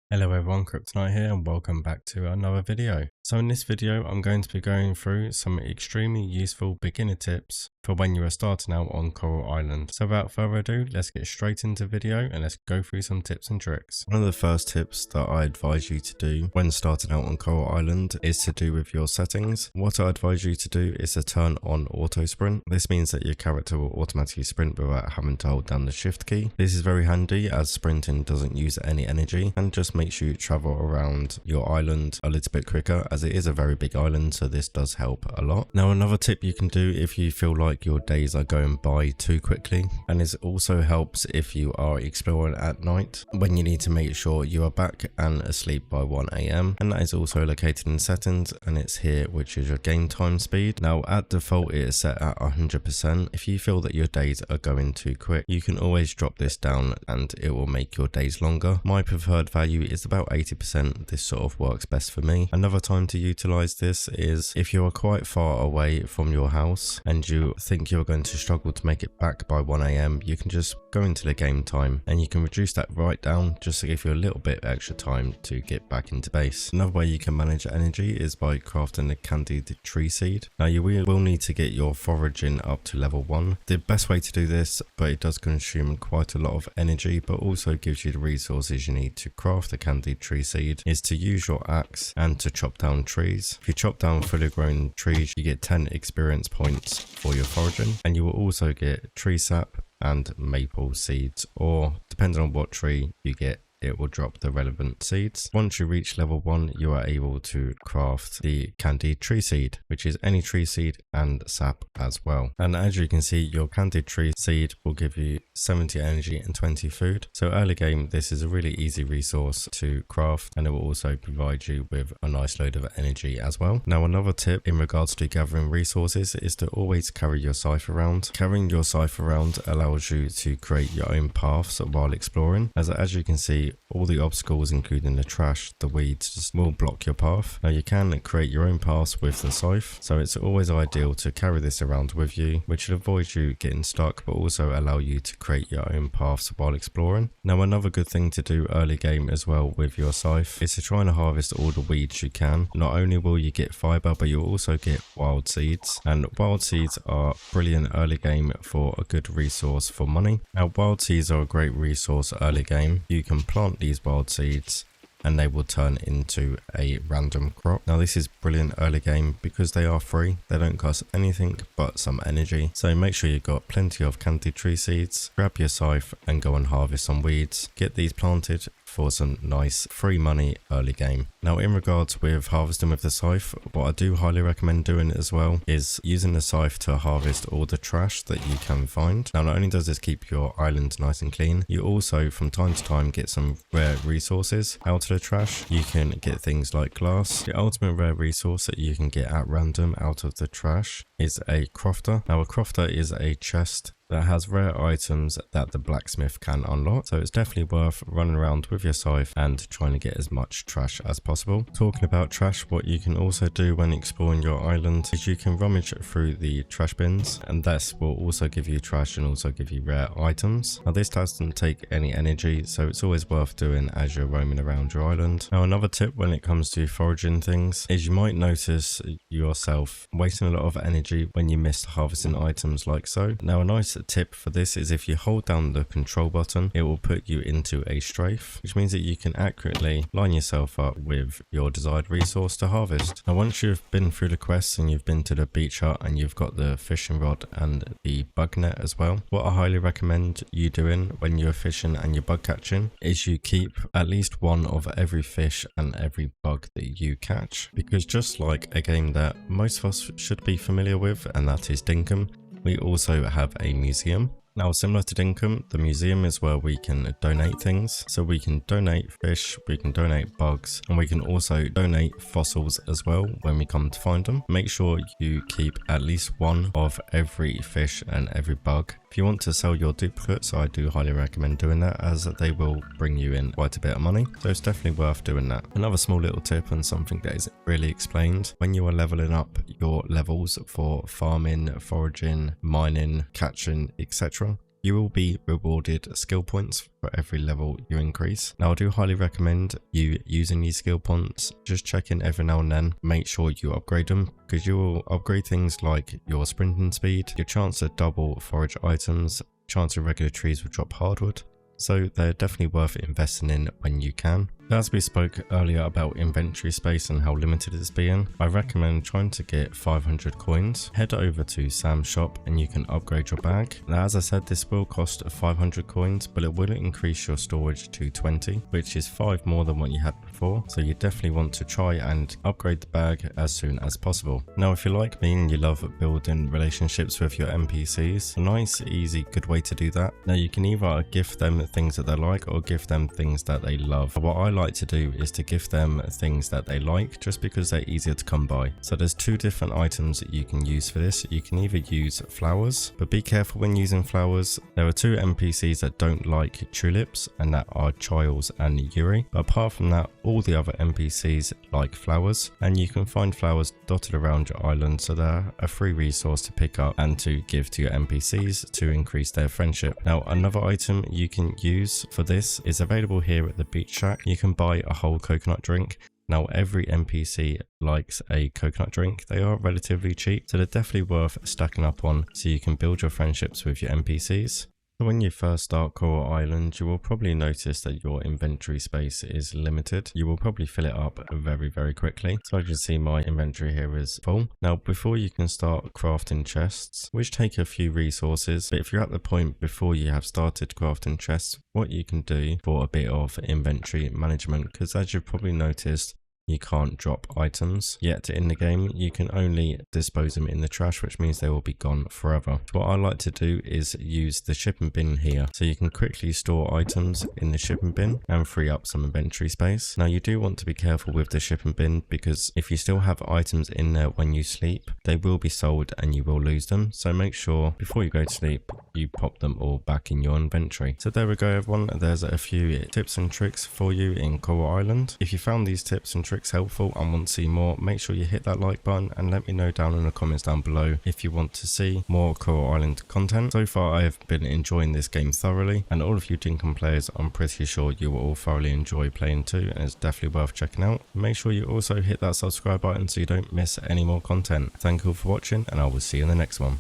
Hello everyone, Kryptonite here and welcome back to another video. So in this video I'm going to be going through some extremely useful beginner tips for when you are starting out on Coral Island. So without further ado, let's get straight into the video and let's go through some tips and tricks. One of the first tips that I advise you to do when starting out on Coral Island is to do with your settings. What I advise you to do is to turn on auto sprint. This means that your character will automatically sprint without having to hold down the shift key. This is very handy as sprinting doesn't use any energy and just makes you travel around your island a little bit quicker, as it is a very big island, so this does help a lot. Now another tip you can do if you feel like your days are going by too quickly, and this also helps if you are exploring at night when you need to make sure you are back and asleep by 1 AM, and that is also located in settings, and it's here, which is your game time speed. Now at default it is set at 100%. If you feel that your days are going too quick, you can always drop this down and it will make your days longer. My preferred value is about 80%. This sort of works best for me. Another time to utilize this is if you are quite far away from your house and you think you're going to struggle to make it back by 1 AM, you can just go into the game time and you can reduce that right down just to give you a little bit extra time to get back into base. Another way you can manage energy is by crafting the candied tree seed. Now you will need to get your foraging up to level 1. The best way to do this, but it does consume quite a lot of energy but also gives you the resources you need to craft the candied tree seed, is to use your axe and to chop down trees. If you chop down fully grown trees, you get 10 experience points for your foraging, and you will also get tree sap and maple seeds, or depending on what tree you get, it will drop the relevant seeds. Once you reach level 1, you are able to craft the candied tree seed, which is any tree seed and sap as well. And as you can see, your candied tree seed will give you 70 energy and 20 food. So early game, this is a really easy resource to craft, and it will also provide you with a nice load of energy as well. Now another tip in regards to gathering resources is to always carry your scythe around. Carrying your scythe around allows you to create your own paths while exploring, as you can see, all the obstacles, including the trash, the weeds, will block your path. Now you can create your own paths with the scythe, so it's always ideal to carry this around with you, which will avoid you getting stuck but also allow you to create your own paths while exploring. Now another good thing to do early game as well with your scythe is to try and harvest all the weeds you can. Not only will you get fiber, but you'll also get wild seeds, and wild seeds are brilliant early game for a good resource for money. Now wild seeds are a great resource early game. You can plant these wild seeds and they will turn into a random crop. Now this is brilliant early game because they are free. They don't cost anything but some energy. So make sure you've got plenty of candied tree seeds, grab your scythe and go and harvest some weeds. Get these planted for some nice free money early game. Now in regards with harvesting with the scythe, what I do highly recommend doing as well is using the scythe to harvest all the trash that you can find. Now not only does this keep your island nice and clean, you also from time to time get some rare resources out of the trash. You can get things like glass. The ultimate rare resource that you can get at random out of the trash is a crofter. Now a crofter is a chest that has rare items that the blacksmith can unlock, so it's definitely worth running around with your scythe and trying to get as much trash as possible. Talking about trash, what you can also do when exploring your island is you can rummage through the trash bins, and this will also give you trash and also give you rare items. Now this doesn't take any energy, so it's always worth doing as you're roaming around your island. Now another tip when it comes to foraging things is you might notice yourself wasting a lot of energy when you miss harvesting items like so. Now a nice tip for this is if you hold down the control button, it will put you into a strafe, which means that you can accurately line yourself up with your desired resource to harvest. Now once you've been through the quests and you've been to the beach hut and you've got the fishing rod and the bug net as well, what I highly recommend you doing when you're fishing and you're bug catching is you keep at least one of every fish and every bug that you catch, because just like a game that most of us should be familiar with, and that is Dinkum, we also have a museum. Now similar to Dinkum, the museum is where we can donate things. So we can donate fish, we can donate bugs, and we can also donate fossils as well when we come to find them. Make sure you keep at least one of every fish and every bug. If you want to sell your duplicates, I do highly recommend doing that, as they will bring you in quite a bit of money. So it's definitely worth doing that. Another small little tip and something that isn't really explained: when you are leveling up your levels for farming, foraging, mining, catching, etc., you will be rewarded skill points for every level you increase. Now I do highly recommend you using these skill points, just check in every now and then, make sure you upgrade them, because you will upgrade things like your sprinting speed, your chance to double forage items, chance of regular trees will drop hardwood, so they're definitely worth investing in when you can. As we spoke earlier about inventory space and how limited it's being, I recommend trying to get 500 coins. Head over to Sam's shop and you can upgrade your bag. Now as I said, this will cost 500 coins, but it will increase your storage to 20, which is 5 more than what you had before. So you definitely want to try and upgrade the bag as soon as possible. Now if you're like me and you love building relationships with your NPCs, a nice, easy, good way to do that. Now you can either gift them things that they like or gift them things that they love. What I like to do is to gift them things that they like, just because they're easier to come by. So there's 2 different items that you can use for this. You can either use flowers, but be careful when using flowers. There are 2 NPCs that don't like tulips, and that are Giles and Yuri, but apart from that, all the other NPCs like flowers, and you can find flowers dotted around your island, so they're a free resource to pick up and to give to your NPCs to increase their friendship. Now another item you can use for this is available here at the beach shack. You can buy a whole coconut drink. Now every NPC likes a coconut drink. They are relatively cheap, so they're definitely worth stacking up on so you can build your friendships with your NPCs. So when you first start Coral Island, you will probably notice that your inventory space is limited. You will probably fill it up very, very quickly. So I can see my inventory here is full. Now before you can start crafting chests, which take a few resources, but if you're at the point before you have started crafting chests, what you can do for a bit of inventory management, because as you've probably noticed, you can't drop items yet in the game. You can only dispose them in the trash, which means they will be gone forever. What I like to do is use the shipping bin here, so you can quickly store items in the shipping bin and free up some inventory space. Now you do want to be careful with the shipping bin, because if you still have items in there when you sleep, they will be sold and you will lose them. So make sure before you go to sleep you pop them all back in your inventory. So there we go everyone, there's a few tips and tricks for you in Coral Island. If you found these tips and tricks helpful and want to see more, make sure you hit that like button and let me know down in the comments down below if you want to see more Coral Island content. So far I have been enjoying this game thoroughly, and all of you Dinkum players, I'm pretty sure you will all thoroughly enjoy playing too, and it's definitely worth checking out. Make sure you also hit that subscribe button so you don't miss any more content. Thank you all for watching, and I will see you in the next one.